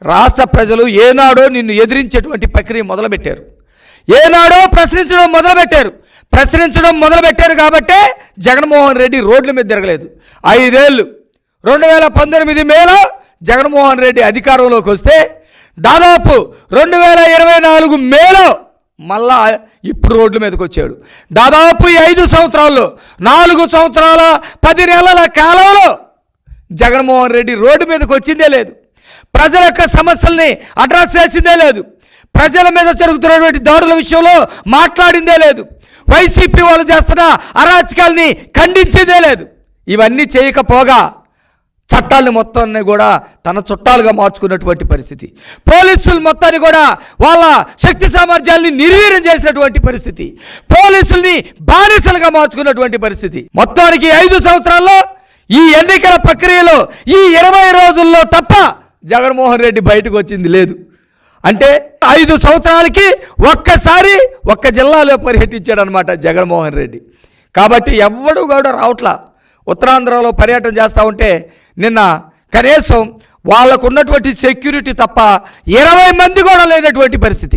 రాష్ట్ర ప్రజలు ఏనాడో నిన్ను ఎదిరించేటువంటి ప్రక్రియ మొదలుపెట్టారు. ఏనాడో ప్రశ్నించడం మొదలుపెట్టారు కాబట్టే జగన్మోహన్ రెడ్డి రోడ్ల మీద తిరగలేదు. 5 ఏళ్ళు 2019 మేలో జగన్మోహన్ రెడ్డి అధికారంలోకి వస్తే దాదాపు 2024 మేలో మళ్ళా ఇప్పుడు రోడ్ల మీదకి వచ్చాడు. దాదాపు ఈ 5 సంవత్సరాల్లో 4 సంవత్సరాల 10 నెలల కాలంలో జగన్మోహన్ రెడ్డి రోడ్డు మీదకి వచ్చిందే లేదు. ప్రజల యొక్క సమస్యల్ని అడ్రస్ చేసిందే లేదు. ప్రజల మీద జరుగుతున్నటువంటి దాడుల విషయంలో మాట్లాడిందే లేదు. వైసీపీ వాళ్ళు చేస్తున్న అరాచకాల్ని ఖండించేదే లేదు. ఇవన్నీ చేయకపోగా చట్టాలను మొత్తాన్ని కూడా తన చుట్టాలుగా మార్చుకున్నటువంటి పరిస్థితి, పోలీసులు మొత్తాన్ని కూడా వాళ్ళ శక్తి సామర్థ్యాల్ని నిర్వీర్యం చేసినటువంటి పరిస్థితి, పోలీసుల్ని బానిసలుగా మార్చుకున్నటువంటి పరిస్థితి. మొత్తానికి 5 సంవత్సరాల్లో ఈ ఎన్నికల ప్రక్రియలో ఈ 20 రోజుల్లో తప్ప జగన్మోహన్ రెడ్డి బయటకు వచ్చింది లేదు. అంటే 5 సంవత్సరాలకి ఒక్కసారి ఒక్క జిల్లాలో పర్యటించాడు అనమాట జగన్మోహన్ రెడ్డి. కాబట్టి ఎవ్వడు కూడా రావట్లా. ఉత్తరాంధ్రలో పర్యటన చేస్తూ ఉంటే నిన్న కనీసం వాళ్ళకు ఉన్నటువంటి సెక్యూరిటీ తప్ప 20 మంది కూడా లేనటువంటి పరిస్థితి.